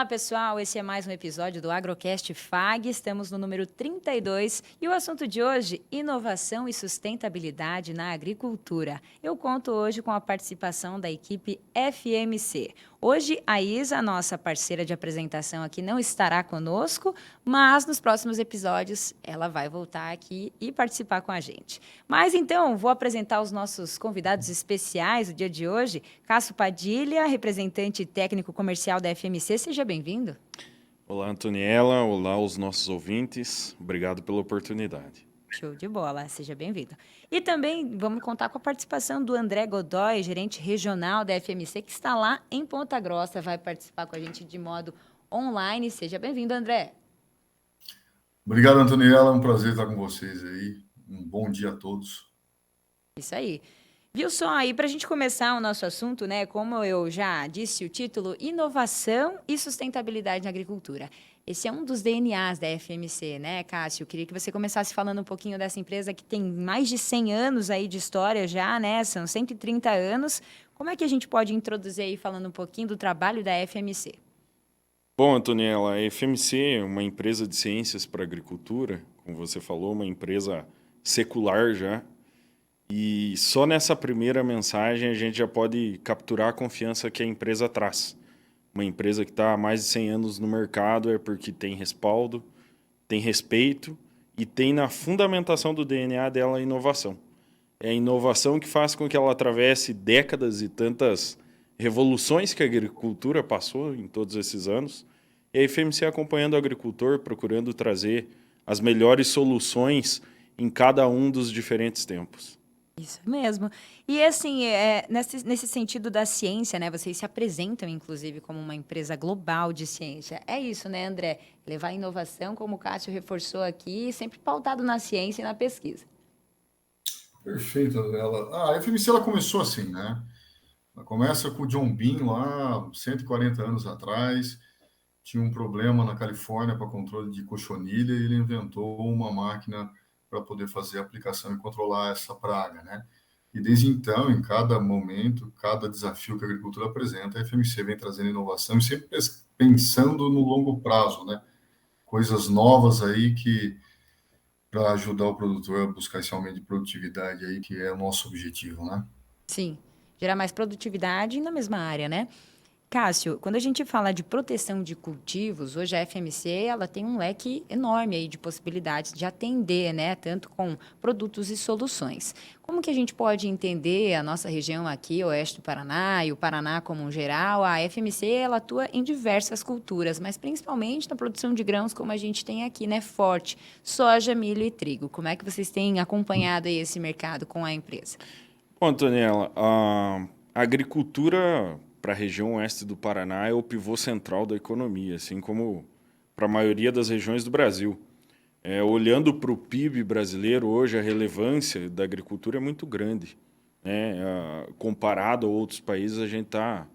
Olá, pessoal. Esse é mais um episódio do Agrocast FAG. Estamos no número 32 e o assunto de hoje, inovação e sustentabilidade na agricultura. Eu conto hoje com a participação da equipe FMC. Hoje, a Isa, nossa parceira de apresentação aqui, não estará conosco, mas nos próximos episódios ela vai voltar aqui e participar com a gente. Mas então, vou apresentar os nossos convidados especiais do dia de hoje. Cássio Padilha, representante técnico comercial da FMC, seja bem-vindo. Olá, Antoniela. Olá, os nossos ouvintes. Obrigado pela oportunidade. Show de bola, seja bem-vindo. E também vamos contar com a participação do André Godoy, gerente regional da FMC, que está lá em Ponta Grossa, vai participar com a gente de modo online. Seja bem-vindo, André. Obrigado, Antoniela. É um prazer estar com vocês aí. Um bom dia a todos. Isso aí. Viu só aí, para a gente começar o nosso assunto, né? Como eu já disse, o título Inovação e Sustentabilidade na Agricultura. Esse é um dos DNAs da FMC, né, Cássio? Eu queria que você começasse falando um pouquinho dessa empresa que tem mais de 100 anos aí de história já, né? São 130 anos. Como é que a gente pode introduzir aí falando um pouquinho do trabalho da FMC? Bom, Antoniela, a FMC é uma empresa de ciências para a agricultura, como você falou, uma empresa secular já. E só nessa primeira mensagem a gente já pode capturar a confiança que a empresa traz. Uma empresa que está há mais de 100 anos no mercado é porque tem respaldo, tem respeito e tem na fundamentação do DNA dela a inovação. É a inovação que faz com que ela atravesse décadas e tantas revoluções que a agricultura passou em todos esses anos. E a FMC acompanhando o agricultor, procurando trazer as melhores soluções em cada um dos diferentes tempos. Isso mesmo. E assim, nesse sentido da ciência, né? Vocês se apresentam, inclusive, como uma empresa global de ciência. É isso, né, André? Levar a inovação, como o Cássio reforçou aqui, sempre pautado na ciência e na pesquisa. Perfeito, Antoniela. A FMC ela começou assim, né? Ela começa com o John Bean lá, 140 anos atrás. Tinha um problema na Califórnia para controle de cochonilha e ele inventou uma máquina para poder fazer a aplicação e controlar essa praga, né? E desde então, em cada momento, cada desafio que a agricultura apresenta, a FMC vem trazendo inovação e sempre pensando no longo prazo, né? Coisas novas aí que para ajudar o produtor a buscar esse aumento de produtividade aí, que é o nosso objetivo, né? Sim, gerar mais produtividade na mesma área, né? Cássio, quando a gente fala de proteção de cultivos, hoje a FMC ela tem um leque enorme aí de possibilidades de atender, né, tanto com produtos e soluções. Como que a gente pode entender a nossa região aqui, oeste do Paraná e o Paraná como um geral? A FMC ela atua em diversas culturas, mas principalmente na produção de grãos como a gente tem aqui, né, forte, soja, milho e trigo. Como é que vocês têm acompanhado aí esse mercado com a empresa? Bom, Antoniela, a agricultura para a região oeste do Paraná é o pivô central da economia, assim como para a maioria das regiões do Brasil. Olhando para o PIB brasileiro, hoje a relevância da agricultura é muito grande, né? Comparado a outros países, a gente está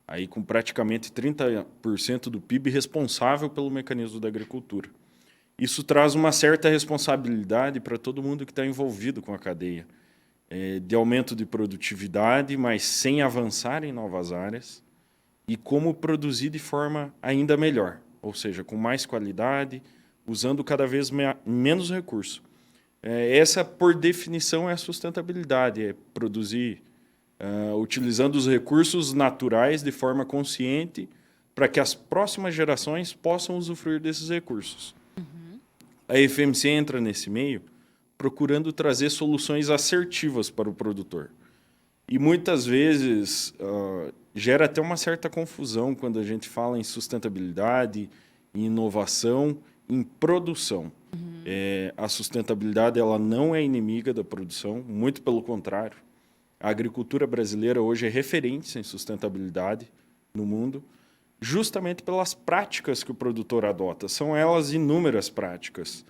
aí com praticamente 30% do PIB responsável pelo mecanismo da agricultura. Isso traz uma certa responsabilidade para todo mundo que está envolvido com a cadeia, de aumento de produtividade, mas sem avançar em novas áreas, e como produzir de forma ainda melhor, ou seja, com mais qualidade, usando cada vez menos recurso. Essa, por definição, é a sustentabilidade, é produzir utilizando os recursos naturais de forma consciente para que as próximas gerações possam usufruir desses recursos. A FMC entra nesse meio procurando trazer soluções assertivas para o produtor. E muitas vezes gera até uma certa confusão quando a gente fala em sustentabilidade, em inovação, em produção. A sustentabilidade ela não é inimiga da produção, muito pelo contrário. A agricultura brasileira hoje é referência em sustentabilidade no mundo, justamente pelas práticas que o produtor adota. São elas inúmeras práticas.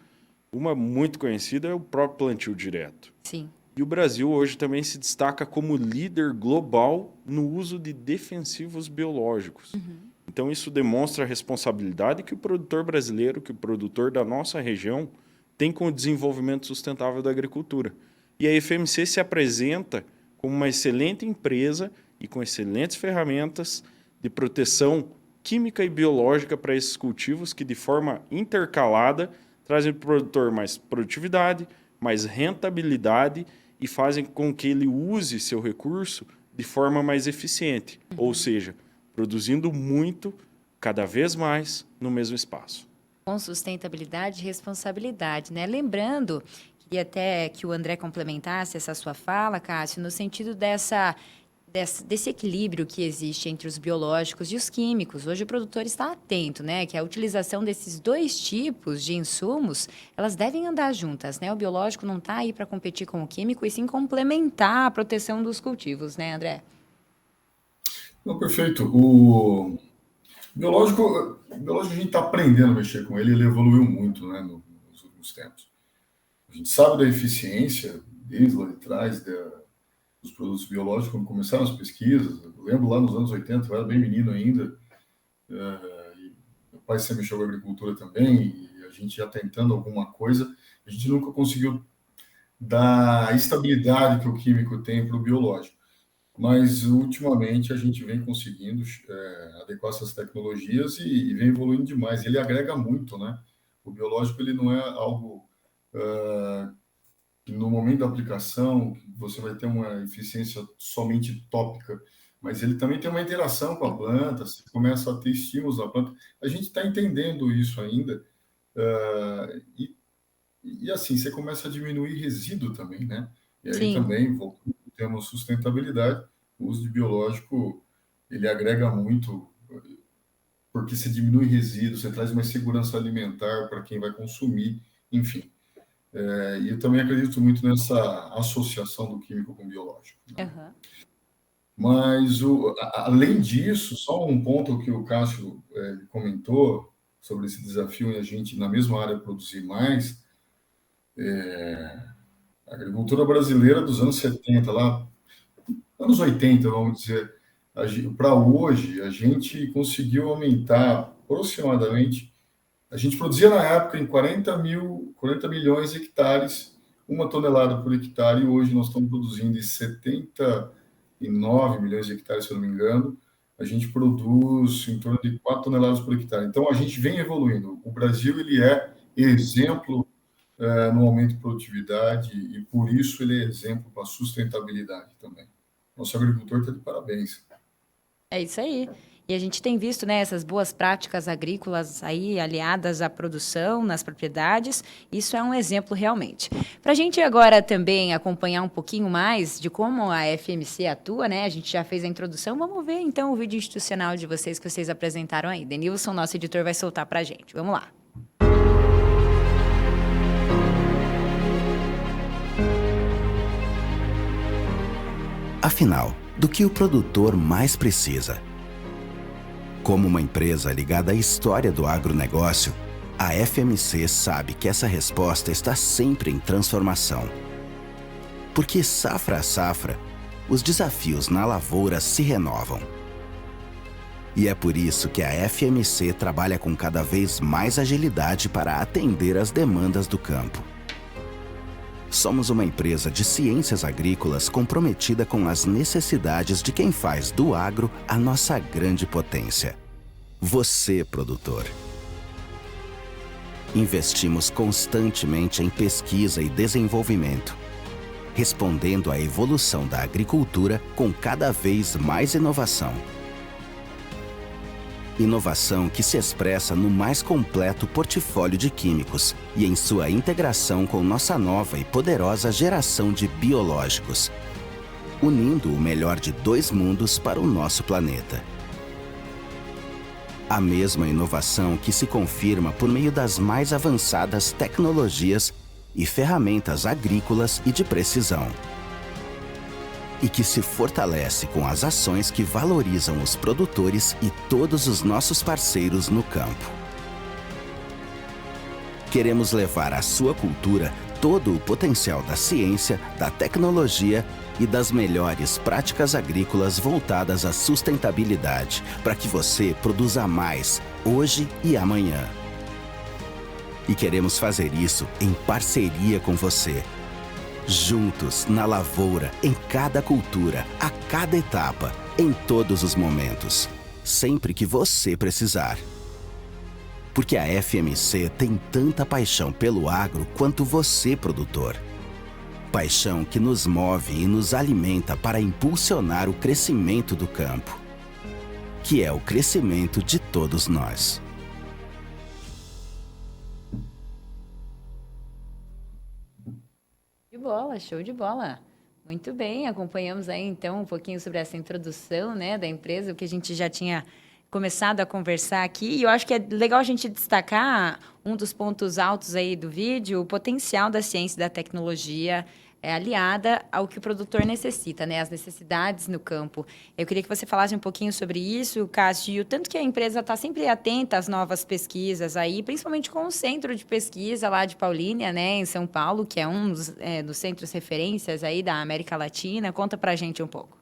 Uma muito conhecida é o próprio plantio direto. Sim. E o Brasil hoje também se destaca como líder global no uso de defensivos biológicos. Então isso demonstra a responsabilidade que o produtor brasileiro, que o produtor da nossa região, tem com o desenvolvimento sustentável da agricultura. E a FMC se apresenta como uma excelente empresa e com excelentes ferramentas de proteção química e biológica para esses cultivos que, de forma intercalada, trazem para o produtor mais produtividade, mais rentabilidade e fazem com que ele use seu recurso de forma mais eficiente, ou seja, produzindo muito, cada vez mais, no mesmo espaço. Com sustentabilidade e responsabilidade, né? Lembrando, queria até que o André complementasse essa sua fala, Cássio, no sentido desse equilíbrio que existe entre os biológicos e os químicos. Hoje o produtor está atento, né? Que a utilização desses dois tipos de insumos, elas devem andar juntas, né? O biológico não está aí para competir com o químico e sim complementar a proteção dos cultivos, né, André? Não, perfeito. O biológico a gente está aprendendo a mexer com ele, ele evoluiu muito, né, nos últimos tempos. A gente sabe da eficiência desde lá de trás dos produtos biológicos, quando começaram as pesquisas. Eu lembro lá nos anos 80, eu era bem menino ainda, e meu pai sempre mexeu com a agricultura também, e a gente já tentando alguma coisa, a gente nunca conseguiu dar a estabilidade que o químico tem para o biológico. Mas, ultimamente, a gente vem conseguindo adequar essas tecnologias e vem evoluindo demais. Ele agrega muito, né? O biológico, ele não é algo que, no momento da aplicação, você vai ter uma eficiência somente tópica, mas ele também tem uma interação com a planta, você começa a ter estímulos da planta. A gente está entendendo isso ainda. E, assim, você começa a diminuir resíduo também, né? E aí Sim. também temos sustentabilidade. O uso de biológico, ele agrega muito, porque você diminui resíduos, você traz mais segurança alimentar para quem vai consumir, enfim. E eu também acredito muito nessa associação do químico com o biológico, né? Uhum. Mas, além disso, só um ponto que o Cássio comentou sobre esse desafio em a gente, na mesma área, produzir mais. A agricultura brasileira dos anos 70, lá, anos 80, vamos dizer, para hoje, a gente conseguiu aumentar aproximadamente. A gente produzia na época em 40 milhões de hectares, 1 tonelada por hectare, e hoje nós estamos produzindo em 79 milhões de hectares, se eu não me engano. A gente produz em torno de 4 toneladas por hectare. Então, a gente vem evoluindo. O Brasil, ele é exemplo no aumento de produtividade, e por isso ele é exemplo para a sustentabilidade também. Nosso agricultor está de parabéns. É isso aí. E a gente tem visto, né, essas boas práticas agrícolas aí aliadas à produção nas propriedades. Isso é um exemplo realmente. Para a gente agora também acompanhar um pouquinho mais de como a FMC atua, né? A gente já fez a introdução. Vamos ver então o vídeo institucional de vocês que vocês apresentaram aí. Denilson, nosso editor, vai soltar para a gente. Vamos lá. Afinal, do que o produtor mais precisa? Como uma empresa ligada à história do agronegócio, a FMC sabe que essa resposta está sempre em transformação. Porque safra a safra, os desafios na lavoura se renovam. E é por isso que a FMC trabalha com cada vez mais agilidade para atender às demandas do campo. Somos uma empresa de ciências agrícolas comprometida com as necessidades de quem faz do agro a nossa grande potência. Você, produtor. Investimos constantemente em pesquisa e desenvolvimento, respondendo à evolução da agricultura com cada vez mais inovação. Inovação que se expressa no mais completo portfólio de químicos e em sua integração com nossa nova e poderosa geração de biológicos, unindo o melhor de dois mundos para o nosso planeta. A mesma inovação que se confirma por meio das mais avançadas tecnologias e ferramentas agrícolas e de precisão. E que se fortalece com as ações que valorizam os produtores e todos os nossos parceiros no campo. Queremos levar à sua cultura todo o potencial da ciência, da tecnologia e das melhores práticas agrícolas voltadas à sustentabilidade, para que você produza mais, hoje e amanhã. E queremos fazer isso em parceria com você. Juntos, na lavoura, em cada cultura, a cada etapa, em todos os momentos. sempre que você precisar. Porque a FMC tem tanta paixão pelo agro quanto você, produtor. Paixão que nos move e nos alimenta para impulsionar o crescimento do campo, que é o crescimento de todos nós. De bola, show de bola. Muito bem, acompanhamos aí então um pouquinho sobre essa introdução, né, da empresa, o que a gente já tinha começado a conversar aqui. E eu acho que é legal a gente destacar um dos pontos altos aí do vídeo, o potencial da ciência e da tecnologia aliada ao que o produtor necessita, né, as necessidades no campo. Eu queria que você falasse um pouquinho sobre isso, Cássio, e o tanto que a empresa está sempre atenta às novas pesquisas aí, principalmente com o centro de pesquisa lá de Paulínia, né, em São Paulo, que é um dos centros referências aí da América Latina. Conta pra gente um pouco.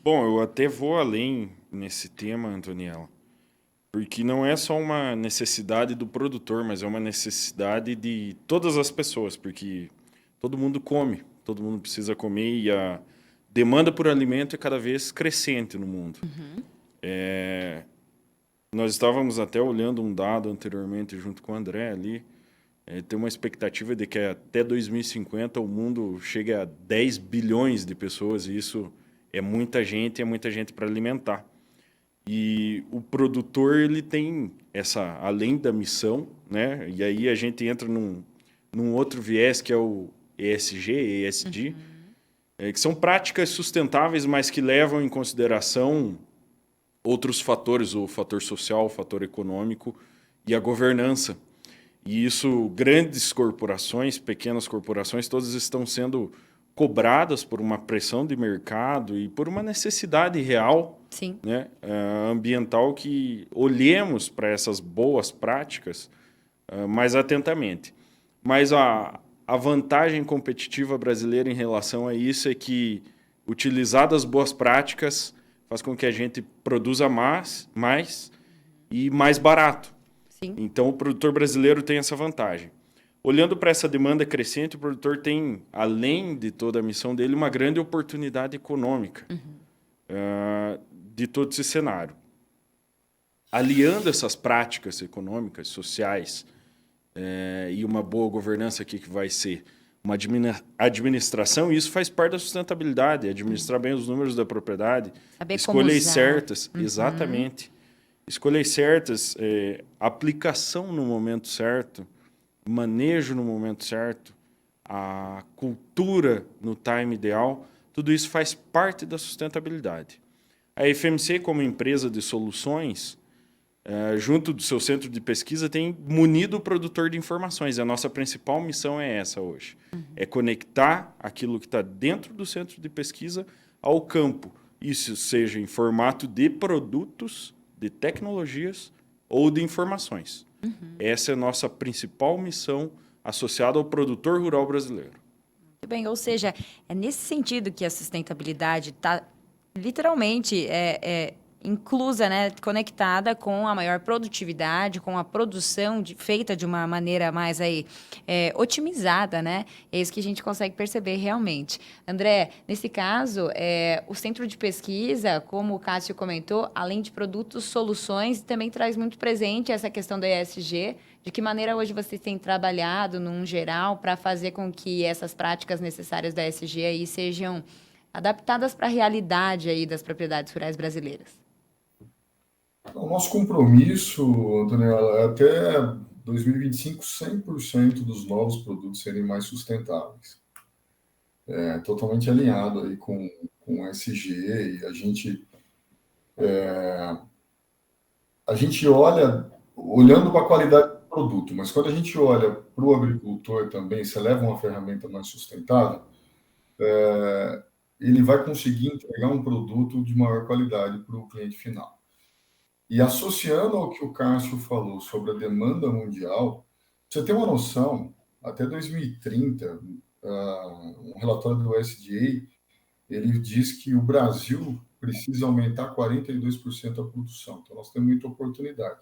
Bom, eu até vou além nesse tema, Antoniela, porque não é só uma necessidade do produtor, mas é uma necessidade de todas as pessoas, porque todo mundo come, todo mundo precisa comer e a demanda por alimento é cada vez crescente no mundo. Nós estávamos até olhando um dado anteriormente junto com o André ali, tem uma expectativa de que até 2050 o mundo chegue a 10 bilhões de pessoas, e isso é muita gente para alimentar. E o produtor, ele tem essa, além da missão, né? E aí a gente entra num outro viés que é o ESG, que são práticas sustentáveis, mas que levam em consideração outros fatores, o fator social, o fator econômico e a governança. E isso, grandes corporações, pequenas corporações, todas estão sendo cobradas por uma pressão de mercado e por uma necessidade real, Sim, né, ambiental, que olhemos para essas boas práticas mais atentamente. Mas a vantagem competitiva brasileira em relação a isso é que, utilizadas boas práticas, faz com que a gente produza mais e mais barato. sim. Então, o produtor brasileiro tem essa vantagem. Olhando para essa demanda crescente, o produtor tem, além de toda a missão dele, uma grande oportunidade econômica de todo esse cenário. Aliando essas práticas econômicas, sociais, e uma boa governança aqui, que vai ser uma administração, e isso faz parte da sustentabilidade, administrar bem os números da propriedade, Saber escolhas como usar. certas, exatamente, escolhas certas, aplicação no momento certo, manejo no momento certo, a cultura no time ideal, tudo isso faz parte da sustentabilidade. A FMC, como empresa de soluções, junto do seu centro de pesquisa, tem munido o produtor de informações. A nossa principal missão é essa hoje. É conectar aquilo que está dentro do centro de pesquisa ao campo. Isso seja em formato de produtos, de tecnologias ou de informações. Essa é a nossa principal missão associada ao produtor rural brasileiro. Muito bem, ou seja, é nesse sentido que a sustentabilidade está literalmente inclusa, né, conectada com a maior produtividade, com a produção feita de uma maneira mais aí, otimizada, né? É isso que a gente consegue perceber realmente. André, nesse caso, o centro de pesquisa, como o Cássio comentou, além de produtos, soluções, também traz muito presente essa questão da ESG. De que maneira hoje vocês têm trabalhado, num geral, para fazer com que essas práticas necessárias da ESG aí sejam adaptadas para a realidade aí das propriedades rurais brasileiras? O nosso compromisso, Antonella, é até 2025, 100% dos novos produtos serem mais sustentáveis. É totalmente alinhado aí com o ESG, e a gente olha, olhando para a qualidade do produto, mas quando a gente olha para o agricultor também, você leva uma ferramenta mais sustentável, ele vai conseguir entregar um produto de maior qualidade para o cliente final. E associando ao que o Cássio falou sobre a demanda mundial, você tem uma noção, até 2030, um relatório do USDA, ele diz que o Brasil precisa aumentar 42% a produção. Então, nós temos muita oportunidade.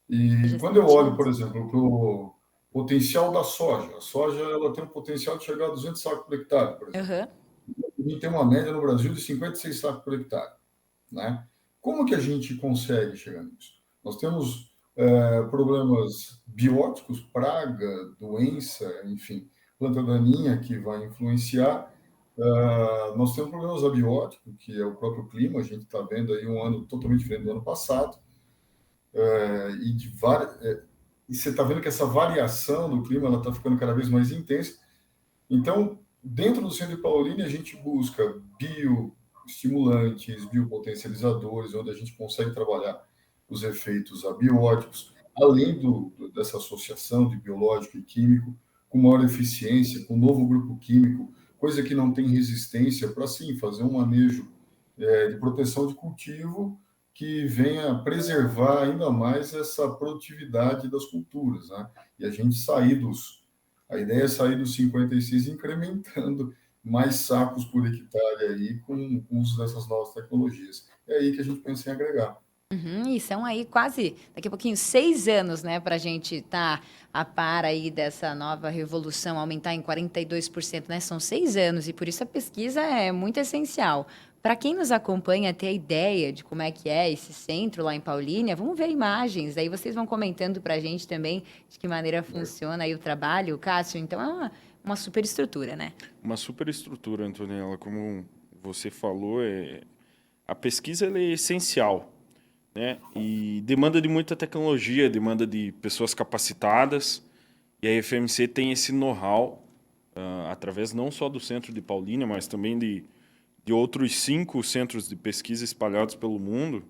E quando eu olho, por exemplo, para o potencial da soja, a soja ela tem um potencial de chegar a 200 sacos por hectare, por exemplo. A gente tem uma média no Brasil de 56 sacos por hectare, né? Como que a gente consegue chegar nisso? Nós temos problemas bióticos, praga, doença, enfim, planta daninha que vai influenciar. Nós temos problemas abióticos, que é o próprio clima, a gente está vendo aí um ano totalmente diferente do ano passado, e você está vendo que essa variação do clima está ficando cada vez mais intensa. Então, dentro do Centro de Paulínia, a gente busca bioestimulantes, biopotencializadores, onde a gente consegue trabalhar os efeitos abióticos, além dessa associação de biológico e químico, com maior eficiência, com novo grupo químico, coisa que não tem resistência, para sim fazer um manejo de proteção de cultivo que venha preservar ainda mais essa produtividade das culturas, né? E a gente a ideia é sair dos 56 incrementando mais sacos por hectare aí com o uso dessas novas tecnologias. É aí que a gente pensa em agregar. E são aí quase, daqui a pouquinho, 6 anos, né, para a gente estar a par aí dessa nova revolução, aumentar em 42%, né? São 6 anos e por isso a pesquisa é muito essencial. Para quem nos acompanha ter a ideia de como é que é esse centro lá em Paulínia, vamos ver imagens, aí vocês vão comentando para a gente também de que maneira funciona aí o trabalho, Cássio. Então é uma super estrutura, né? Uma superestrutura, Antonella, como você falou, a pesquisa ela é essencial, né? E demanda de muita tecnologia, demanda de pessoas capacitadas, e a FMC tem esse know-how, através não só do Centro de Paulínia, mas também de outros 5 centros de pesquisa espalhados pelo mundo,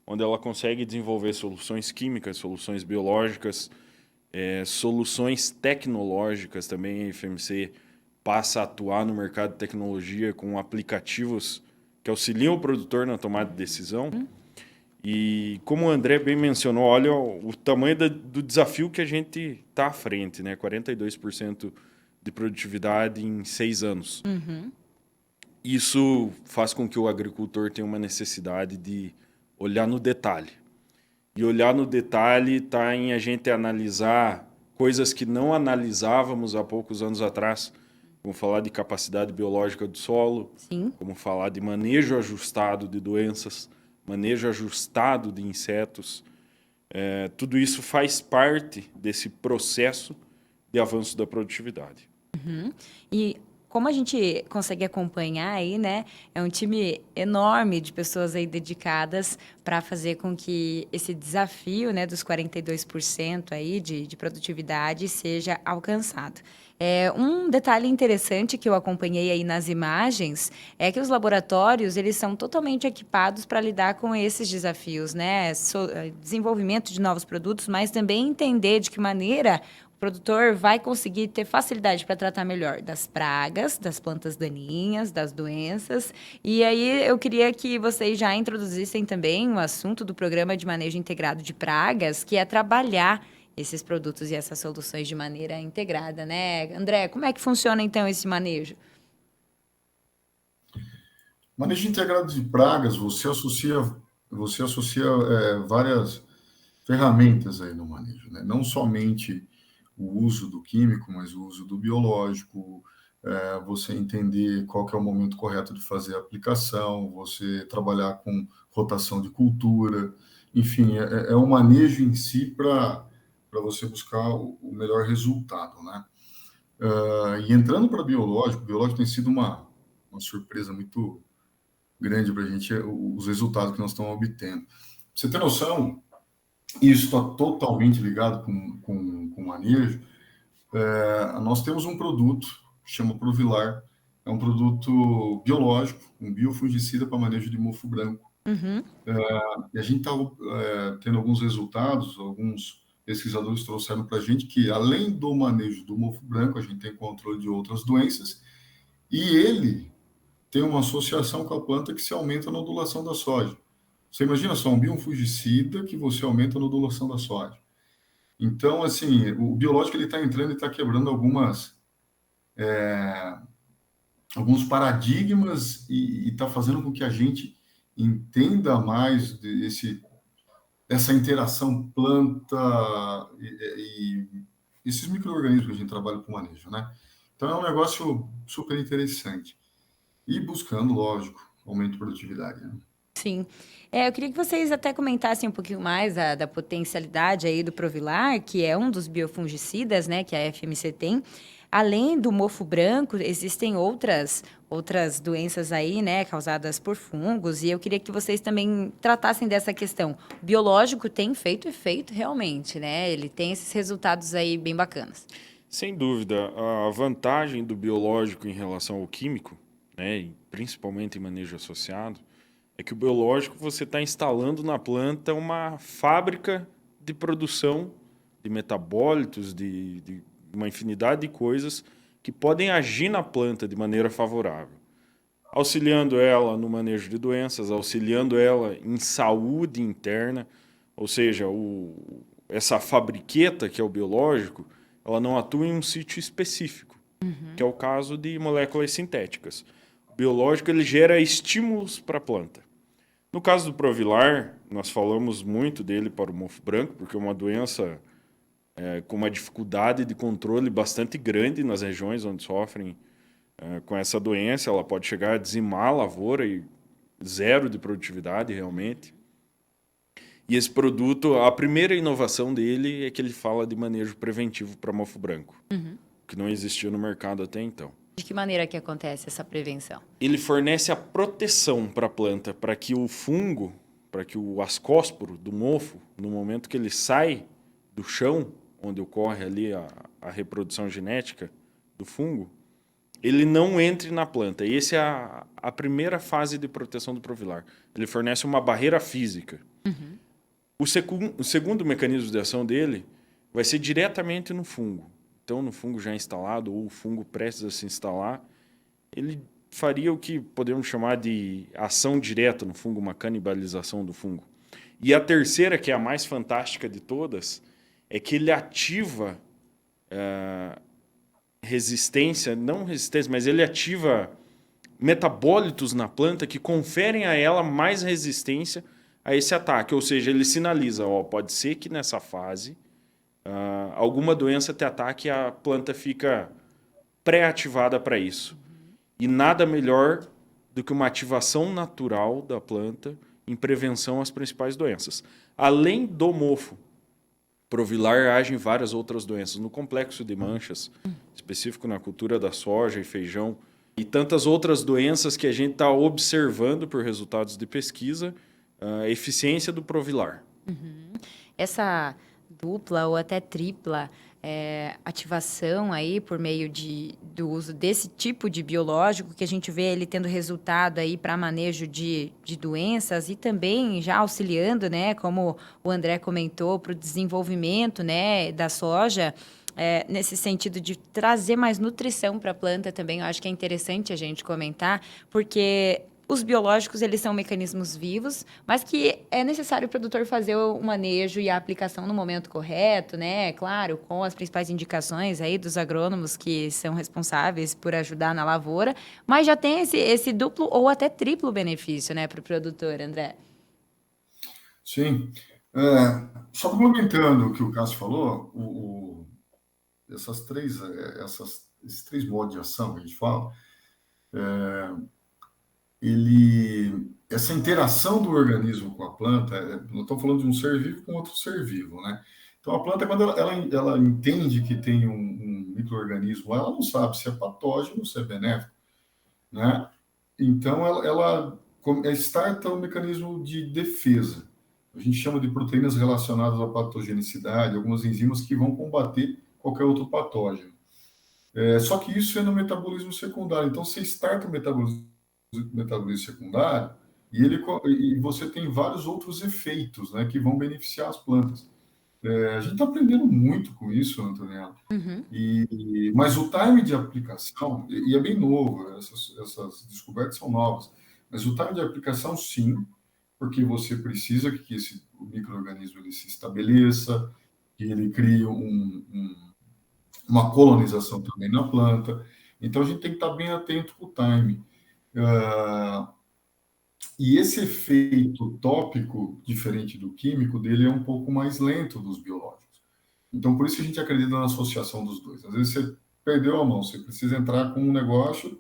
onde ela consegue desenvolver soluções químicas, soluções biológicas, soluções tecnológicas também. A FMC passa a atuar no mercado de tecnologia com aplicativos que auxiliam o produtor na tomada de decisão. E como o André bem mencionou, olha o tamanho do desafio que a gente está à frente, né? 42% de produtividade em 6 anos. Isso faz com que o agricultor tenha uma necessidade de olhar no detalhe. E olhar no detalhe está em a gente analisar coisas que não analisávamos há poucos anos atrás, como falar de capacidade biológica do solo, Sim. como falar de manejo ajustado de doenças, manejo ajustado de insetos. Tudo isso faz parte desse processo de avanço da produtividade. E como a gente consegue acompanhar aí, né? É um time enorme de pessoas aí dedicadas para fazer com que esse desafio, né, dos 42% aí de produtividade seja alcançado. Um detalhe interessante que eu acompanhei aí nas imagens é que os laboratórios, eles são totalmente equipados para lidar com esses desafios, né? Desenvolvimento de novos produtos, mas também entender de que maneira o produtor vai conseguir ter facilidade para tratar melhor das pragas, das plantas daninhas, das doenças. E aí eu queria que vocês já introduzissem também o assunto do Programa de Manejo Integrado de Pragas, que é trabalhar esses produtos e essas soluções de maneira integrada, né? André, como é que funciona então esse manejo? Manejo integrado de pragas, você associa várias ferramentas aí no manejo, né? Não somente o uso do químico, mas o uso do biológico, você entender qual que é o momento correto de fazer a aplicação, você trabalhar com rotação de cultura, enfim, é um manejo em si para você buscar o melhor resultado, né? E entrando para biológico, o biológico tem sido uma surpresa muito grande para a gente, os resultados que nós estamos obtendo. Pra você ter noção, isso está totalmente ligado com manejo. Nós temos um produto que chama Provilar, é um produto biológico, um biofungicida para manejo de mofo branco. E a gente está tendo alguns resultados, alguns pesquisadores trouxeram para a gente que, além do manejo do mofo branco, a gente tem controle de outras doenças, e ele tem uma associação com a planta que se aumenta a nodulação da soja. Você imagina só, um biofungicida que você aumenta a nodulação da soja. Então, assim, o biológico ele está entrando e está quebrando alguns paradigmas e está fazendo com que a gente entenda mais dessa interação planta e esses micro-organismos que a gente trabalha com manejo, né? Então, é um negócio super interessante. E buscando, lógico, aumento de produtividade, né? Sim. Eu queria que vocês até comentassem um pouquinho mais da potencialidade aí do Provilar, que é um dos biofungicidas, né, que a FMC tem. Além do mofo branco, existem outras doenças aí, né, causadas por fungos, e eu queria que vocês também tratassem dessa questão. O biológico tem feito efeito realmente, né? Ele tem esses resultados aí bem bacanas. Sem dúvida, a vantagem do biológico em relação ao químico, né, e principalmente em manejo associado, é que o biológico você está instalando na planta uma fábrica de produção de metabólitos, de uma infinidade de coisas que podem agir na planta de maneira favorável, auxiliando ela no manejo de doenças, auxiliando ela em saúde interna, ou seja, essa fabriqueta que é o biológico, ela não atua em um sítio específico, que é o caso de moléculas sintéticas. O biológico ele gera estímulos para a planta. No caso do Provilar, nós falamos muito dele para o mofo branco, porque é uma doença com uma dificuldade de controle bastante grande nas regiões onde sofrem com essa doença. Ela pode chegar a dizimar a lavoura e zero de produtividade realmente. E esse produto, a primeira inovação dele é que ele fala de manejo preventivo para mofo branco, que não existia no mercado até então. De que maneira que acontece essa prevenção? Ele fornece a proteção para a planta, para que o fungo, para que o ascósporo do mofo, no momento que ele sai do chão, onde ocorre ali a reprodução genética do fungo, ele não entre na planta. E essa é a primeira fase de proteção do Provilar. Ele fornece uma barreira física. O segundo mecanismo de ação dele vai ser diretamente no fungo. Então, no fungo já instalado ou o fungo prestes a se instalar, ele faria o que podemos chamar de ação direta no fungo, uma canibalização do fungo. E a terceira, que é a mais fantástica de todas, é que ele ativa resistência, não resistência, mas ele ativa metabólitos na planta que conferem a ela mais resistência a esse ataque. Ou seja, ele sinaliza, pode ser que nessa fase alguma doença te ataque e a planta fica pré-ativada para isso. E nada melhor do que uma ativação natural da planta em prevenção às principais doenças. Além do mofo, Provilar age em várias outras doenças, no complexo de manchas, específico na cultura da soja e feijão, e tantas outras doenças que a gente está observando por resultados de pesquisa, a eficiência do Provilar. Essa dupla ou até tripla ativação aí por meio do uso desse tipo de biológico, que a gente vê ele tendo resultado aí para manejo de doenças e também já auxiliando, né, como o André comentou, para o desenvolvimento, né, da soja, nesse sentido de trazer mais nutrição para a planta também. Eu acho que é interessante a gente comentar, porque os biológicos, eles são mecanismos vivos, mas que é necessário o produtor fazer o manejo e a aplicação no momento correto, né? Claro, com as principais indicações aí dos agrônomos que são responsáveis por ajudar na lavoura, mas já tem esse duplo ou até triplo benefício, né, para o produtor, André? Sim. Só complementando o que o Cássio falou, esses três modos de ação que a gente fala, essa interação do organismo com a planta, nós estamos falando de um ser vivo com outro ser vivo, né? Então, a planta, quando ela entende que tem um micro-organismo, ela não sabe se é patógeno ou se é benéfico, né? Então, ela starta um mecanismo de defesa. A gente chama de proteínas relacionadas à patogenicidade, algumas enzimas que vão combater qualquer outro patógeno. Só que isso é no metabolismo secundário. Então, você starta o metabolismo secundário e você tem vários outros efeitos, né, que vão beneficiar as plantas. A gente está aprendendo muito com isso, Antonella. Mas o time de aplicação, e é bem novo, essas descobertas são novas, mas o time de aplicação, sim, porque você precisa que o micro-organismo ele se estabeleça, que ele crie uma colonização também na planta. Então, a gente tem que estar bem atento com o time. E esse efeito tópico, diferente do químico, dele é um pouco mais lento dos biológicos. Então, por isso que a gente acredita na associação dos dois. Às vezes você perdeu a mão, você precisa entrar com um negócio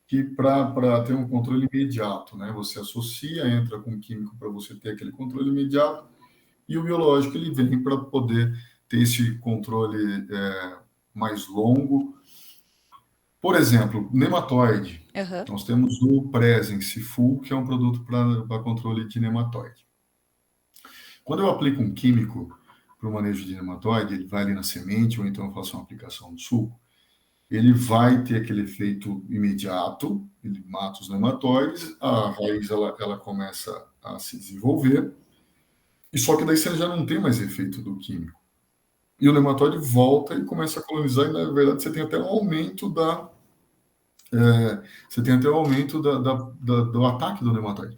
que para ter um controle imediato, né? Você associa, entra com químico para você ter aquele controle imediato, e o biológico ele vem para poder ter esse controle mais longo. Por exemplo, nematóide. Aham. Nós temos o Presence Full, que é um produto para controle de nematóide. Quando eu aplico um químico para o manejo de nematóide, ele vai ali na semente, ou então eu faço uma aplicação no suco, ele vai ter aquele efeito imediato, ele mata os nematóides, a raiz ela começa a se desenvolver, e só que daí você já não tem mais efeito do químico. E o nematóide volta e começa a colonizar, e na verdade você tem até um aumento do ataque do nematóide.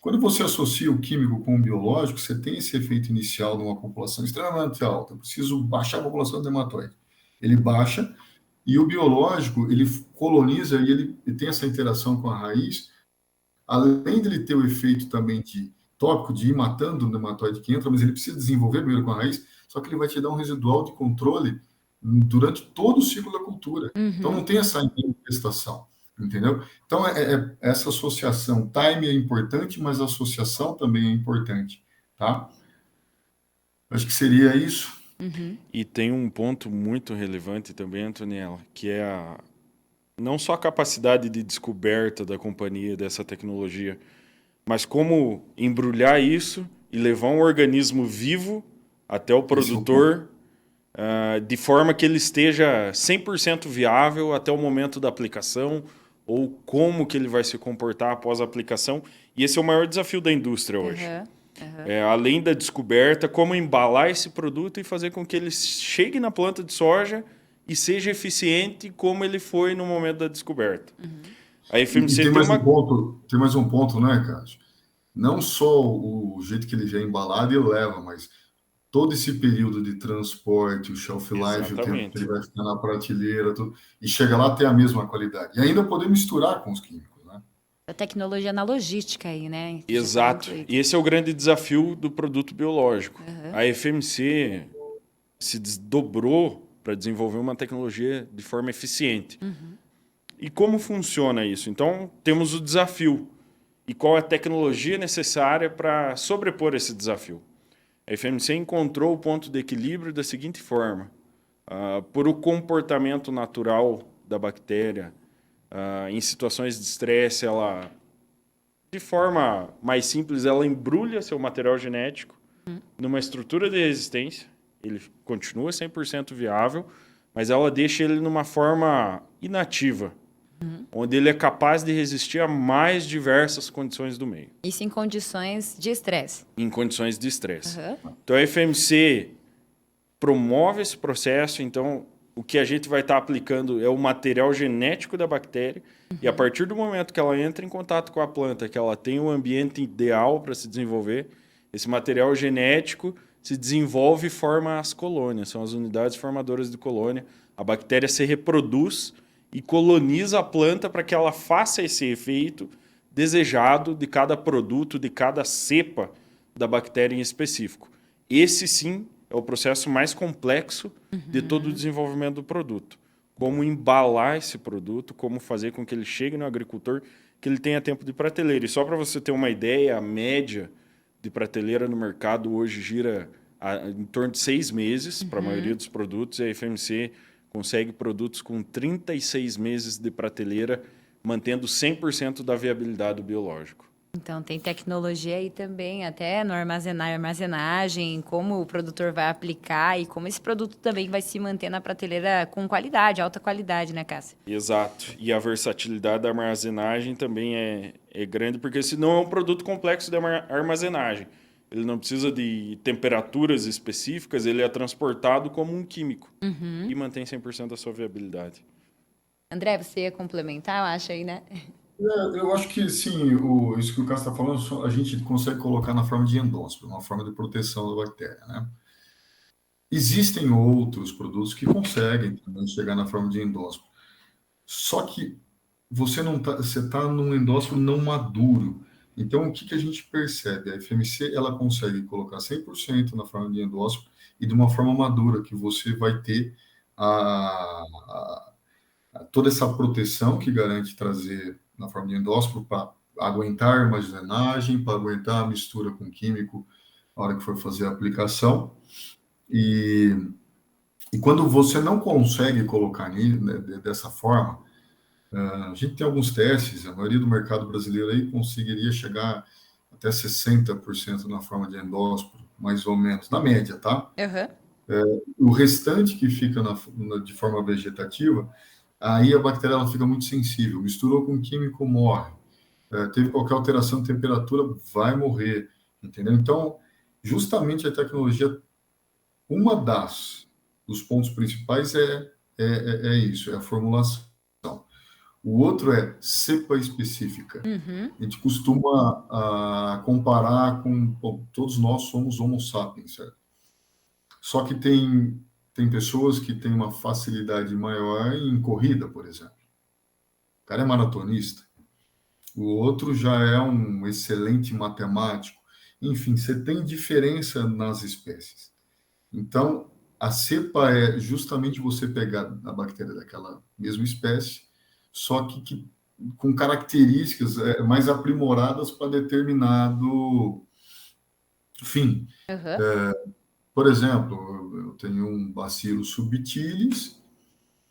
Quando você associa o químico com o biológico, você tem esse efeito inicial de uma população extremamente alta. Eu preciso baixar a população de nematóide. Ele baixa, e o biológico, ele coloniza e ele tem essa interação com a raiz, além de ele ter o efeito também tópico de ir matando o nematóide que entra, mas ele precisa desenvolver primeiro com a raiz, só que ele vai te dar um residual de controle durante todo o ciclo da cultura. Então não tem essa infestação, entendeu? Então essa associação, time é importante, mas a associação também é importante, tá? Acho que seria isso. E tem um ponto muito relevante também, Antoniela, que é não só a capacidade de descoberta da companhia dessa tecnologia, mas como embrulhar isso e levar um organismo vivo até o produtor de forma que ele esteja 100% viável até o momento da aplicação, ou como que ele vai se comportar após a aplicação. E esse é o maior desafio da indústria hoje. Além da descoberta, como embalar esse produto e fazer com que ele chegue na planta de soja e seja eficiente como ele foi no momento da descoberta. A FMC tem mais um ponto, né, Cássio? Não só o jeito que ele já é embalado e leva, mas todo esse período de transporte, o shelf life, o tempo que ele vai ficar na prateleira, tudo, e chega lá ter a mesma qualidade. E ainda poder misturar com os químicos, né? A tecnologia na logística aí, né? Exato. E esse é o grande desafio do produto biológico. A FMC se desdobrou para desenvolver uma tecnologia de forma eficiente. E como funciona isso? Então, temos o desafio. E qual é a tecnologia necessária para sobrepor esse desafio? A FMC encontrou o ponto de equilíbrio da seguinte forma. Por o comportamento natural da bactéria, em situações de estresse, ela, de forma mais simples, ela embrulha seu material genético numa estrutura de resistência. Ele continua 100% viável, mas ela deixa ele numa forma inativa, onde ele é capaz de resistir a mais diversas condições do meio. Isso em condições de estresse. Em condições de estresse. Então, a FMC promove esse processo. Então, o que a gente vai estar aplicando é o material genético da bactéria. E a partir do momento que ela entra em contato com a planta, que ela tem o ambiente ideal para se desenvolver, esse material genético se desenvolve e forma as colônias. São as unidades formadoras de colônia. A bactéria se reproduz e coloniza a planta para que ela faça esse efeito desejado de cada produto, de cada cepa da bactéria em específico. Esse, sim, é o processo mais complexo de todo o desenvolvimento do produto. Como embalar esse produto, como fazer com que ele chegue no agricultor, que ele tenha tempo de prateleira. E só para você ter uma ideia, a média de prateleira no mercado hoje gira em torno de 6 meses para a maioria dos produtos, e a FMC consegue produtos com 36 meses de prateleira, mantendo 100% da viabilidade do biológico. Então, tem tecnologia aí também, até no armazenagem, como o produtor vai aplicar e como esse produto também vai se manter na prateleira com qualidade, alta qualidade, né, Cássio? Exato. E a versatilidade da armazenagem também é grande, porque senão é um produto complexo de armazenagem. Ele não precisa de temperaturas específicas, ele é transportado como um químico e mantém 100% da sua viabilidade. André, você ia complementar, eu acho aí, né? Eu acho que, sim, isso que o Cássio está falando, a gente consegue colocar na forma de endóspio, uma forma de proteção da bactéria, né? Existem outros produtos que conseguem também chegar na forma de endóspio. Só que você está num endóspio não maduro. Então, o que a gente percebe? A FMC ela consegue colocar 100% na forma de endóspio e de uma forma madura, que você vai ter toda essa proteção que garante trazer na forma de endósporo para aguentar a armazenagem, para aguentar a mistura com químico na hora que for fazer a aplicação. E quando você não consegue colocar dessa forma, a gente tem alguns testes, a maioria do mercado brasileiro aí conseguiria chegar até 60% na forma de endósporo, mais ou menos, na média, tá? O restante que fica de forma vegetativa, aí a bactéria ela fica muito sensível, misturou com químico, morre. Teve qualquer alteração de temperatura, vai morrer, entendeu? Então, justamente a tecnologia, dos pontos principais é isso, é a formulação. O outro é cepa específica. A gente costuma comparar com... Bom, todos nós somos Homo sapiens, certo? Só que tem pessoas que têm uma facilidade maior em corrida, por exemplo. O cara é maratonista. O outro já é um excelente matemático. Enfim, você tem diferença nas espécies. Então, a cepa é justamente você pegar a bactéria daquela mesma espécie, só que com características mais aprimoradas para determinado fim. Por exemplo, eu tenho um Bacillus subtilis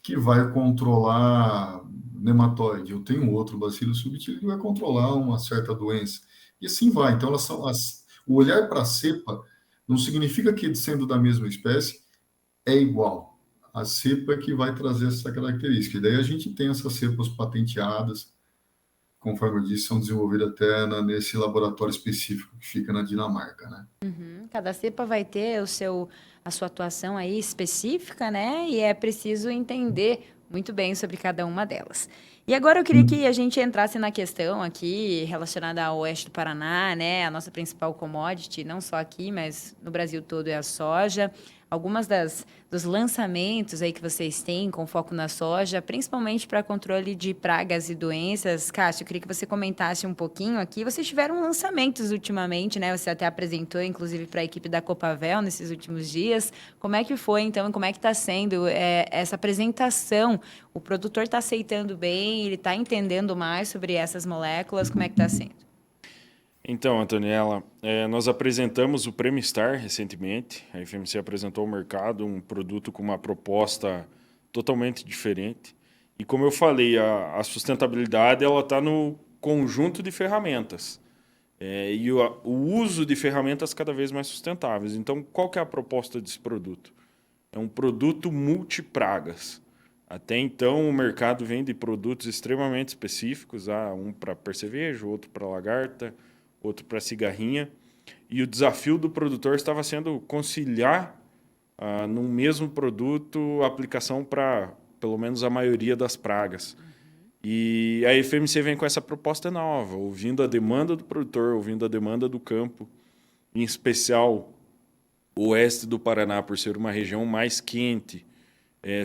que vai controlar nematóide. Eu tenho outro Bacillus subtilis que vai controlar uma certa doença. E assim vai. Então, o olhar para a cepa não significa que, sendo da mesma espécie, é igual. A cepa é que vai trazer essa característica. E daí a gente tem essas cepas patenteadas, conforme eu disse, são desenvolvidas até nesse laboratório específico que fica na Dinamarca, né? Cada cepa vai ter a sua atuação aí específica, né? E é preciso entender muito bem sobre cada uma delas. E agora eu queria que a gente entrasse na questão aqui relacionada ao oeste do Paraná, né? A nossa principal commodity, não só aqui, mas no Brasil todo, é a soja. Algumas dos lançamentos aí que vocês têm com foco na soja, principalmente para controle de pragas e doenças. Cássio, eu queria que você comentasse um pouquinho aqui. Vocês tiveram lançamentos ultimamente, né? Você até apresentou, inclusive, para a equipe da Copavel nesses últimos dias. Como é que foi, então, e como é que está sendo essa apresentação? O produtor está aceitando bem? Ele está entendendo mais sobre essas moléculas? Como é que está sendo? Então, Antoniela, nós apresentamos o Prêmio Star recentemente. A FMC apresentou ao mercado um produto com uma proposta totalmente diferente. E como eu falei, a sustentabilidade está no conjunto de ferramentas. E o uso de ferramentas cada vez mais sustentáveis. Então, qual que é a proposta desse produto? É um produto multipragas. Até então, o mercado vende produtos extremamente específicos, um para percevejo, outro para lagarta, outro para cigarrinha, e o desafio do produtor estava sendo conciliar no mesmo produto a aplicação para pelo menos a maioria das pragas. E a FMC vem com essa proposta nova, ouvindo a demanda do produtor, ouvindo a demanda do campo, em especial o oeste do Paraná, por ser uma região mais quente,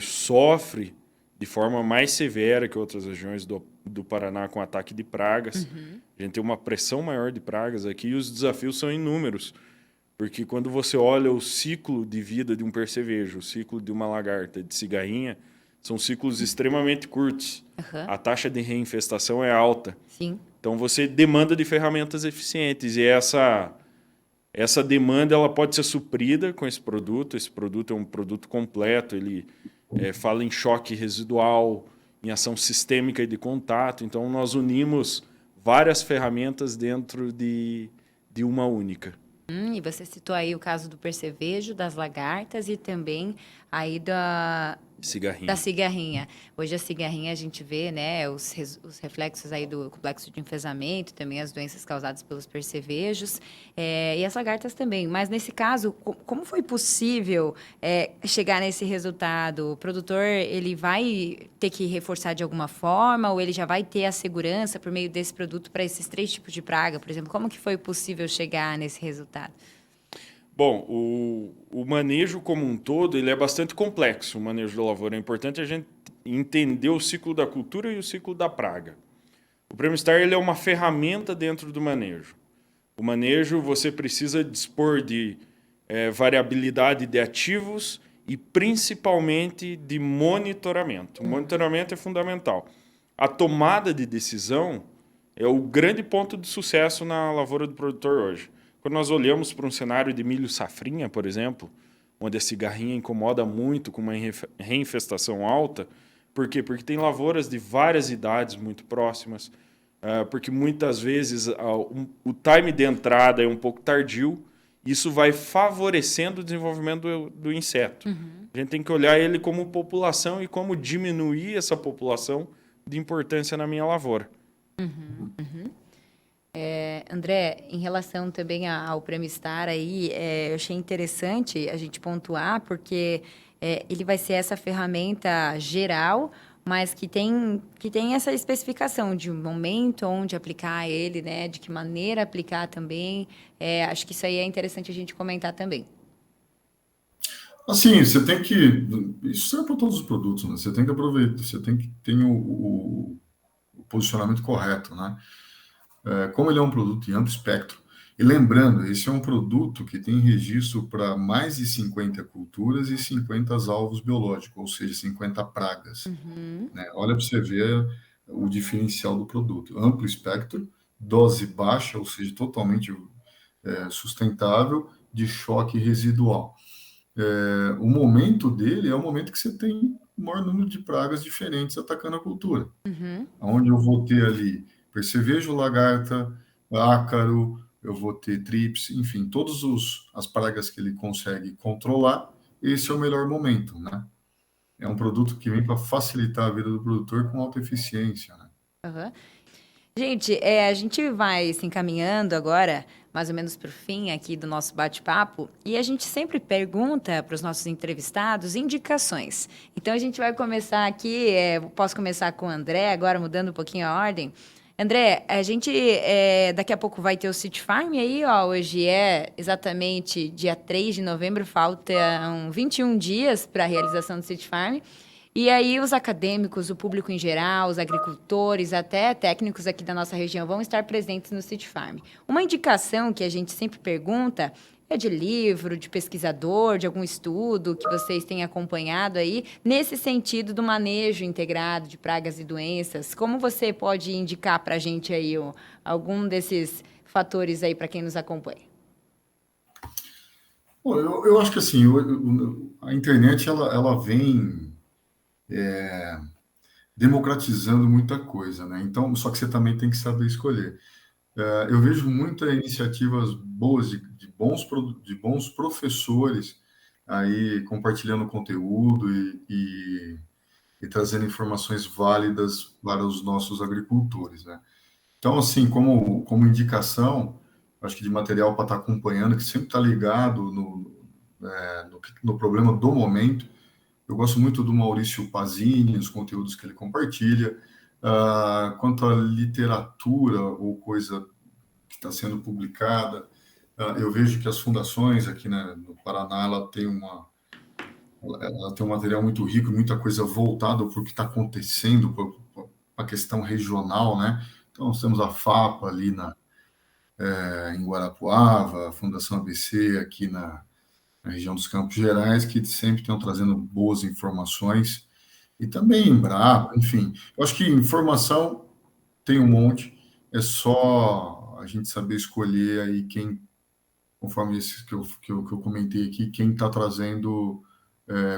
sofre de forma mais severa que outras regiões do Paraná com ataque de pragas. A gente tem uma pressão maior de pragas aqui e os desafios são inúmeros. Porque quando você olha o ciclo de vida de um percevejo, o ciclo de uma lagarta, de cigarrinha, são ciclos extremamente curtos. A taxa de reinfestação é alta. Sim. Então você demanda de ferramentas eficientes e essa demanda ela pode ser suprida com esse produto. Esse produto é um produto completo, ele fala em choque residual, em ação sistêmica e de contato. Então, nós unimos várias ferramentas dentro de uma única. E você citou aí o caso do percevejo, das lagartas e também aí da cigarrinha. Hoje a cigarrinha a gente vê, né, os reflexos aí do complexo de enfesamento, também as doenças causadas pelos percevejos, e as lagartas também. Mas nesse caso, como foi possível chegar nesse resultado? O produtor, ele vai ter que reforçar de alguma forma ou ele já vai ter a segurança por meio desse produto para esses 3 tipos de praga, por exemplo? Como que foi possível chegar nesse resultado? Bom, o manejo como um todo ele é bastante complexo, o manejo da lavoura. É importante a gente entender o ciclo da cultura e o ciclo da praga. O Prêmio Star ele é uma ferramenta dentro do manejo. O manejo você precisa dispor de variabilidade de ativos e principalmente de monitoramento. O monitoramento é fundamental. A tomada de decisão é o grande ponto de sucesso na lavoura do produtor hoje. Quando nós olhamos para um cenário de milho safrinha, por exemplo, onde a cigarrinha incomoda muito com uma reinfestação alta, por quê? Porque tem lavouras de várias idades muito próximas, porque muitas vezes o time de entrada é um pouco tardio, isso vai favorecendo o desenvolvimento do inseto. A gente tem que olhar ele como população e como diminuir essa população de importância na minha lavoura. André, em relação também ao Prêmio Star aí, eu achei interessante a gente pontuar, porque ele vai ser essa ferramenta geral, mas que tem essa especificação de um momento onde aplicar ele, né? De que maneira aplicar também. Acho que isso aí é interessante a gente comentar também. Assim, você tem que... Isso serve para todos os produtos, né? Você tem que aproveitar, você tem que ter o posicionamento correto, né? Como ele é um produto de amplo espectro, e lembrando, esse é um produto que tem registro para mais de 50 culturas e 50 alvos biológicos, ou seja, 50 pragas. Né? Olha para você ver o diferencial do produto. Amplo espectro, dose baixa, ou seja, totalmente sustentável, de choque residual. O momento dele é o momento que você tem o maior número de pragas diferentes atacando a cultura. Onde eu vou ter ali percevejo, lagarta, ácaro, eu vou ter trips, enfim, todas as pragas que ele consegue controlar, esse é o melhor momento, né? É um produto que vem para facilitar a vida do produtor com alta eficiência, né? Gente, a gente vai se encaminhando agora, mais ou menos para o fim aqui do nosso bate-papo, e a gente sempre pergunta para os nossos entrevistados indicações. Então, a gente vai começar aqui, posso começar com o André, agora mudando um pouquinho a ordem. André, a gente daqui a pouco vai ter o City Farm aí, ó, hoje é exatamente dia 3 de novembro, faltam 21 dias para a realização do City Farm. E aí os acadêmicos, o público em geral, os agricultores, até técnicos aqui da nossa região vão estar presentes no City Farm. Uma indicação que a gente sempre pergunta é de livro, de pesquisador, de algum estudo que vocês têm acompanhado aí, nesse sentido do manejo integrado de pragas e doenças. Como você pode indicar para a gente aí algum desses fatores aí para quem nos acompanha? Bom, eu acho que assim, a internet ela vem democratizando muita coisa, né? Então, só que você também tem que saber escolher. Eu vejo muitas iniciativas boas de bons professores aí compartilhando conteúdo e trazendo informações válidas para os nossos agricultores, né? Então, assim, como indicação, acho que de material para estar acompanhando, que sempre está ligado no problema do momento, eu gosto muito do Maurício Pazini, os conteúdos que ele compartilha. Quanto à literatura ou coisa que está sendo publicada, eu vejo que as fundações aqui, né, no Paraná, ela tem um material muito rico, muita coisa voltada para o que está acontecendo, para a questão regional, né? Então, nós temos a FAPA ali em Guarapuava, a Fundação ABC aqui na região dos Campos Gerais, que sempre estão trazendo boas informações, e também Embrapa, enfim. Eu acho que informação tem um monte, é só a gente saber escolher aí quem, conforme esses que eu comentei aqui, quem está trazendo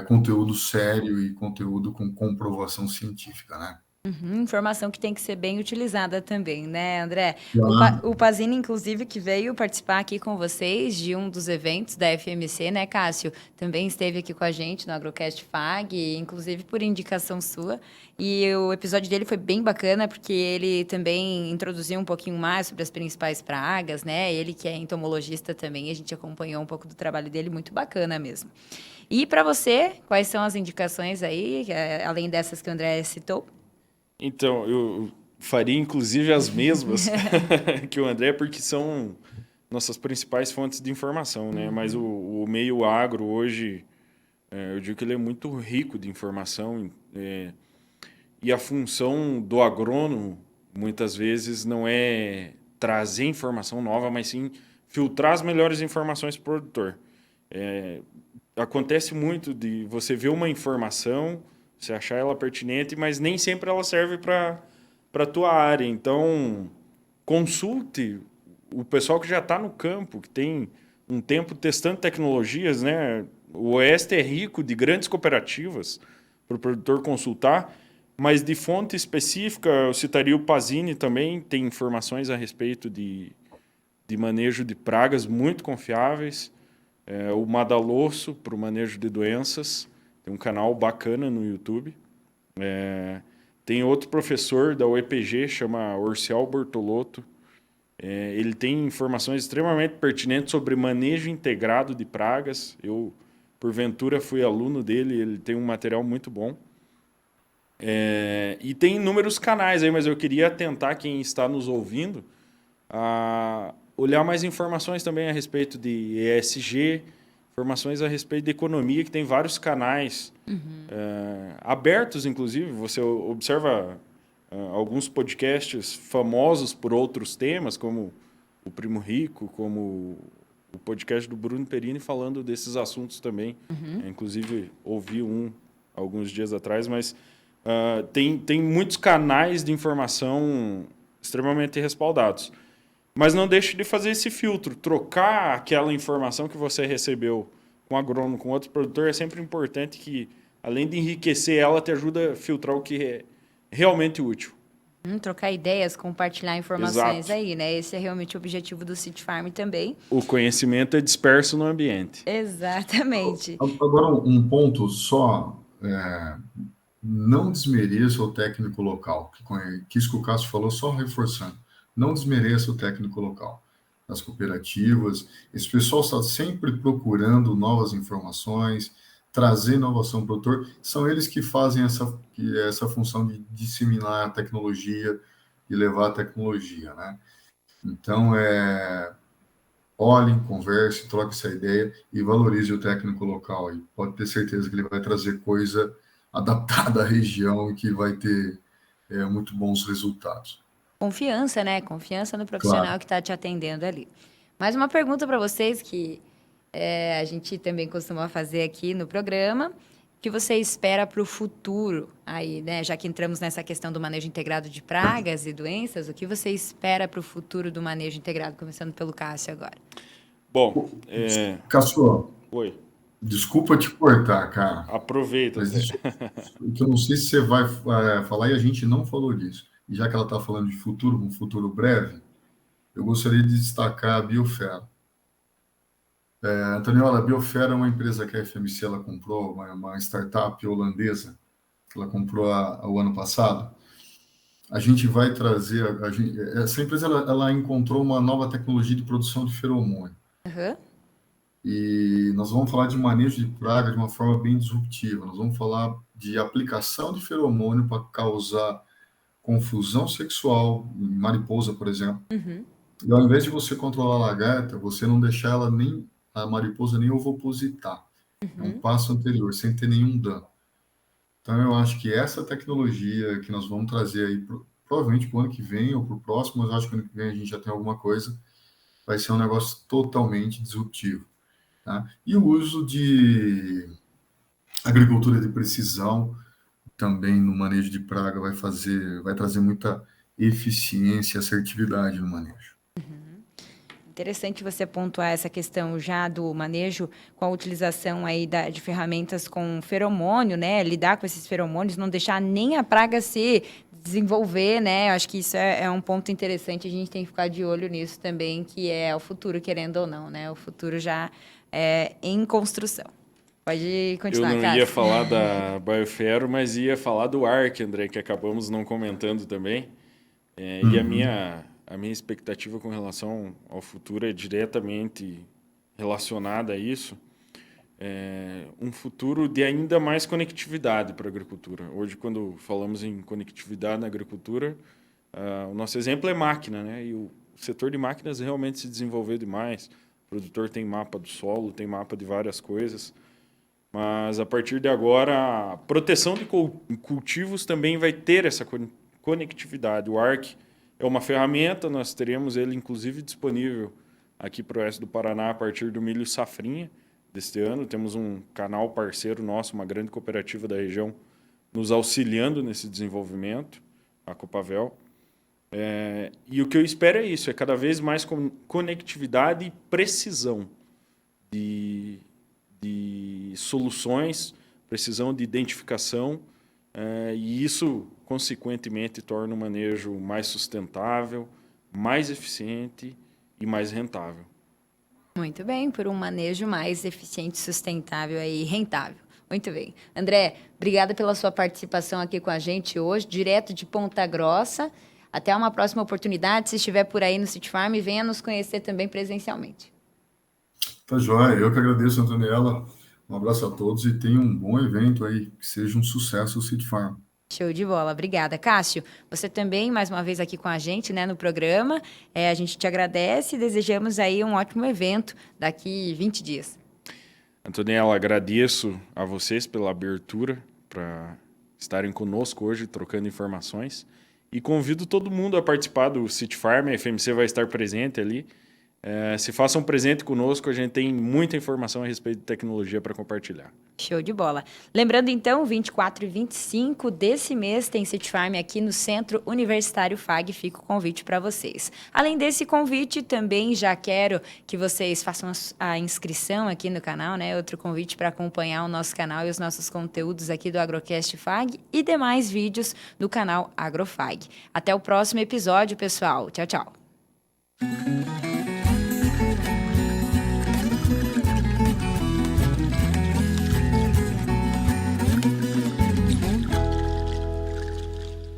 conteúdo sério e conteúdo com comprovação científica, né? Informação que tem que ser bem utilizada também, né, André? Claro. O Pazini, inclusive, que veio participar aqui com vocês de um dos eventos da FMC, né, Cássio? Também esteve aqui com a gente no Agrocast FAG, inclusive por indicação sua. E o episódio dele foi bem bacana, porque ele também introduziu um pouquinho mais sobre as principais pragas, né? Ele que é entomologista também, a gente acompanhou um pouco do trabalho dele, muito bacana mesmo. E para você, quais são as indicações aí, além dessas que o André citou? Então, eu faria inclusive as mesmas que o André, porque são nossas principais fontes de informação, né? Mas o meio agro hoje, eu digo que ele é muito rico de informação, e a função do agrônomo, muitas vezes, não é trazer informação nova, mas sim filtrar as melhores informações para o produtor. acontece muito de você ver uma informação, você achar ela pertinente, mas nem sempre ela serve para a tua área. Então, consulte o pessoal que já está no campo, que tem um tempo testando tecnologias, né? O Oeste é rico de grandes cooperativas para o produtor consultar, mas de fonte específica, eu citaria o Pazini também, tem informações a respeito de manejo de pragas muito confiáveis. O Madalosso, para o manejo de doenças, tem um canal bacana no YouTube. Tem outro professor da UEPG, chama Orcial Bortolotto. Ele tem informações extremamente pertinentes sobre manejo integrado de pragas. Eu, porventura, fui aluno dele, ele tem um material muito bom. E tem inúmeros canais aí, mas eu queria atentar quem está nos ouvindo a olhar mais informações também a respeito de ESG, informações a respeito de economia, que tem vários canais abertos, inclusive. Você observa alguns podcasts famosos por outros temas, como o Primo Rico, como o podcast do Bruno Perini falando desses assuntos também. Inclusive, ouvi alguns dias atrás, mas tem muitos canais de informação extremamente respaldados. Mas não deixe de fazer esse filtro. Trocar aquela informação que você recebeu com agrônomo, com outro produtor, é sempre importante que, além de enriquecer ela, te ajuda a filtrar o que é realmente útil. Trocar ideias, compartilhar informações. Exato. Aí, né? Esse é realmente o objetivo do City Farm também. O conhecimento é disperso no ambiente. Exatamente. Agora, um ponto só, não desmereça o técnico local, que isso que o Cássio falou, só reforçando, não desmereça o técnico local. Nas cooperativas, esse pessoal está sempre procurando novas informações, trazer inovação para o produtor, são eles que fazem essa função de disseminar a tecnologia e levar a tecnologia, né? Então, olhem, converse, troque essa ideia e valorize o técnico local. E pode ter certeza que ele vai trazer coisa adaptada à região e que vai ter muito bons resultados. Confiança, né? Confiança no profissional Claro. que está te atendendo ali. Mais uma pergunta para vocês que a gente também costuma fazer aqui no programa. O que você espera para o futuro aí, né? Já que entramos nessa questão do manejo integrado de pragas e doenças, o que você espera para o futuro do manejo integrado? Começando pelo Cássio agora. Bom, Cássio, oi. desculpa te cortar, cara. Aproveita. Mas isso, que eu não sei se você vai falar e a gente não falou disso. E já que ela está falando de futuro, um futuro breve, eu gostaria de destacar a Biofera. Antoniola, a Biofera é uma empresa que a FMC ela comprou, uma startup holandesa, que ela comprou o ano passado. A gente vai trazer... essa empresa ela encontrou uma nova tecnologia de produção de feromônio. E nós vamos falar de manejo de praga de uma forma bem disruptiva. Nós vamos falar de aplicação de feromônio para causar confusão sexual em mariposa, por exemplo. E ao invés de você controlar a lagarta, você não deixar a mariposa nem ovopositar. É um passo anterior, sem ter nenhum dano. Então, eu acho que essa tecnologia que nós vamos trazer aí, provavelmente para o ano que vem ou para o próximo, mas eu acho que ano que vem a gente já tem alguma coisa, vai ser um negócio totalmente disruptivo. Tá? E o uso de agricultura de precisão, também no manejo de praga, vai trazer muita eficiência e assertividade no manejo. Interessante você pontuar essa questão já do manejo com a utilização aí de ferramentas com feromônio, né? Lidar com esses feromônios, não deixar nem a praga se desenvolver, né? Acho que isso é um ponto interessante, a gente tem que ficar de olho nisso também, que é o futuro, querendo ou não, né? O futuro já é em construção. Pode continuar, Eu não Cássio. ia falar da Biofero, mas ia falar do ARC, André, que acabamos não comentando também. E a minha expectativa com relação ao futuro é diretamente relacionada a isso. Um futuro de ainda mais conectividade para a agricultura. Hoje, quando falamos em conectividade na agricultura, o nosso exemplo é máquina, né? E o setor de máquinas realmente se desenvolveu demais. O produtor tem mapa do solo, tem mapa de várias coisas. Mas, a partir de agora, a proteção de cultivos também vai ter essa conectividade. O ARC é uma ferramenta, nós teremos ele, inclusive, disponível aqui para o oeste do Paraná a partir do milho safrinha, deste ano. Temos um canal parceiro nosso, uma grande cooperativa da região, nos auxiliando nesse desenvolvimento, a Copavel. E o que eu espero é isso, é cada vez mais conectividade e precisão de soluções, precisão de identificação, e isso, consequentemente, torna o manejo mais sustentável, mais eficiente e mais rentável. Muito bem, por um manejo mais eficiente, sustentável e rentável. Muito bem. André, obrigada pela sua participação aqui com a gente hoje, direto de Ponta Grossa. Até uma próxima oportunidade. Se estiver por aí no City Farm, venha nos conhecer também presencialmente. Tá joia. Eu que agradeço, Antoniela. Um abraço a todos e tenha um bom evento aí. Que seja um sucesso o City Farm. Show de bola. Obrigada. Cássio, você também, mais uma vez aqui com a gente, né, no programa. A gente te agradece e desejamos aí um ótimo evento daqui 20 dias. Antoniela, agradeço a vocês pela abertura para estarem conosco hoje, trocando informações. E convido todo mundo a participar do City Farm. A FMC vai estar presente ali. Se façam presente conosco, a gente tem muita informação a respeito de tecnologia para compartilhar. Show de bola. Lembrando então, 24 e 25 desse mês tem City Farm aqui no Centro Universitário FAG. Fica o convite para vocês. Além desse convite, também já quero que vocês façam a inscrição aqui no canal, né? Outro convite para acompanhar o nosso canal e os nossos conteúdos aqui do Agrocast FAG e demais vídeos do canal AgroFag. Até o próximo episódio, pessoal. Tchau, tchau.